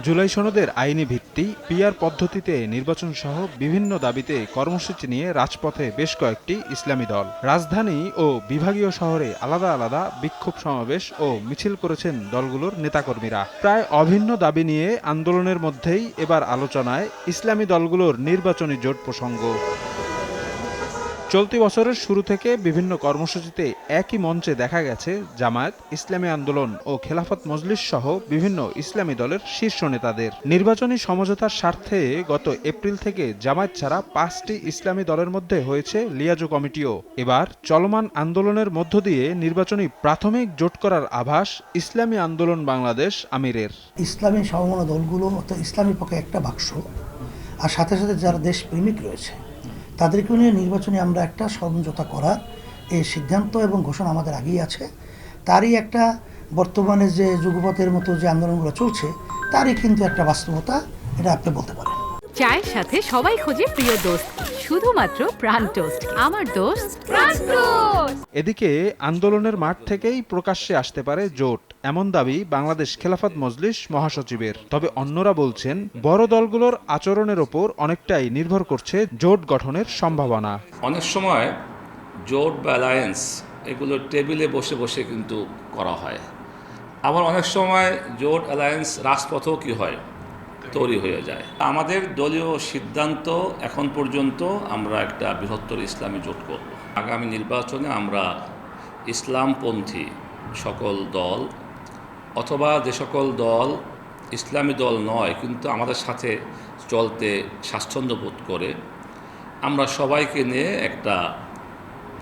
জুলাই সনদের আইনি ভিত্তি, পিআর পদ্ধতিতে নির্বাচন সহ বিভিন্ন দাবিতে কর্মসূচি নিয়ে রাজপথে বেশ কয়েকটি ইসলামী দল। রাজধানী ও বিভাগীয় শহরে আলাদা আলাদা বিক্ষোভ সমাবেশ ও মিছিল করেছেন দলগুলোর নেতাকর্মীরা। প্রায় অভিন্ন দাবি নিয়ে আন্দোলনের মধ্যেই এবার আলোচনায় ইসলামী দলগুলোর নির্বাচনী জোট প্রসঙ্গ। চলতি বছরের শুরু থেকে বিভিন্ন কর্মসূচিতে একই মঞ্চে দেখা গেছে জামায়াত, ইসলামী আন্দোলন ও খেলাফত মজলিস সহ বিভিন্ন ইসলামী দলের শীর্ষ নেতাদের। নির্বাচনী সমঝোতার স্বার্থে গত এপ্রিল থেকে জামায়াত ছাড়া 5টি ইসলামী দলের মধ্যে হয়েছে লিয়াজো কমিটিও। এবার চলমান আন্দোলনের মধ্য দিয়ে নির্বাচনী প্রাথমিক জোট করার আভাস ইসলামী আন্দোলন বাংলাদেশ আমিরের। ইসলামী সমমনা দলগুলো অর্থাৎ ইসলামের পক্ষে একটা বাক্স, আর সাথে সাথে যারা দেশপ্রেমিক রয়েছে তাদেরকে নিয়ে নির্বাচনে আমরা একটা সমঝোতা করার এই সিদ্ধান্ত এবং ঘোষণা আমাদের আগেই আছে। তারই একটা বর্তমানে যে যুগপথের মতো যে আন্দোলনগুলো চলছে তারই কিন্তু একটা বাস্তবতা, এটা আপনি বলতে পারেন। চায়ের সাথে সবাই খোঁজে প্রিয় দোস্ত, শুধুমাত্র প্রাণ টোস্ট। আমার দোস্ত প্রাণ টোস্ট। এদিকে আন্দোলনের মাঠ থেকেই প্রকাশ্যে আসতে পারে জোট, এমন দাবি বাংলাদেশ খেলাফত মজলিস মহাসচিবের। তবে অন্যরা বলছেন বড় দলগুলোর আচরণের ওপর অনেকটাই নির্ভর করছে জোট গঠনের সম্ভাবনা। অনেক সময় জোট বা অ্যালায়েন্স এগুলো টেবিলে বসে বসে কিন্তু করা হয়, আবার অনেক সময় জোট অ্যালায়েন্স রাজপথেও কি হয়, তৈরি হয়ে যায়। আমাদের দলীয় সিদ্ধান্ত এখন পর্যন্ত আমরা একটা বৃহত্তর ইসলামী জোট করব। আগামী নির্বাচনে আমরা ইসলামপন্থী সকল দল অথবা যে সকল দল ইসলামী দল নয় কিন্তু আমাদের সাথে চলতে স্বাচ্ছন্দ্য বোধ করে, আমরা সবাইকে নিয়ে একটা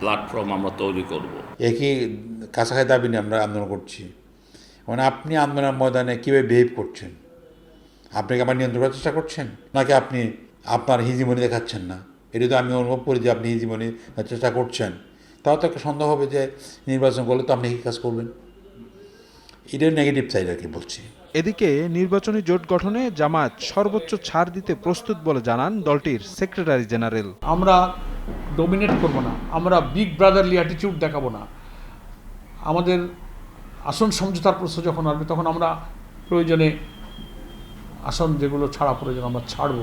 প্ল্যাটফর্ম আমরা তৈরি করব। একই কাছাকাছি দাবি নিয়ে আমরা আন্দোলন করছি। মানে আপনি আন্দোলনের ময়দানে কীভাবে বিহেভ করছেন, আপনি কি আমার নিয়ন্ত্রণ করার চেষ্টা করছেন, নাকি আপনি আপনার হিজিমনি দেখাচ্ছেন না? এটা তো আমি অনুভব করি যে আপনি হিজিমনি চেষ্টা করছেন। তাও তো একটা সন্দেহ হবে যে নির্বাচন করলে তো আপনি কী কাজ করবেন। এটার নেগেটিভ সাইড আর কি বলছি। এদিকে নির্বাচনী জোট গঠনে জামায়াত সর্বোচ্চ ছাড় দিতে প্রস্তুত বলে জানান দলটির সেক্রেটারি জেনারেল। আমরা ডোমিনেট করব না, আমরা বিগ ব্রাদারলি অ্যাটিটিউড দেখাবো না। আমাদের আসন সমঝোতার প্রশ্ন যখন আসবে তখন আমরা প্রয়োজনে আসন যেগুলো ছাড়া প্রয়োজন আমরা ছাড়ব।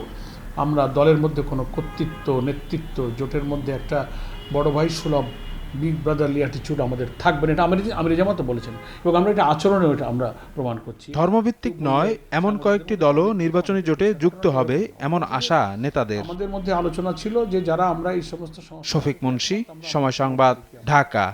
আমরা দলের মধ্যে কোনো কর্তৃত্ব, নেতৃত্ব, জোটের মধ্যে একটা বড় ভাই সুলভ বিগ ব্রাদারলি অ্যাটিটিউড আমাদের থাকবে না। এটা আমির জামাত বলেছেন এবং আমরা এটা আচরণে এটা আমরা প্রমাণ করছি। ধর্মভিত্তিক নয় এমন কয়েকটি দলও নির্বাচনী জোটে যুক্ত হবে এমন আশা নেতাদের। আমাদের মধ্যে আলোচনা ছিল যে যারা আমরা এই সমস্ত শফিক মুন্সি, সময় সংবাদ, ঢাকা।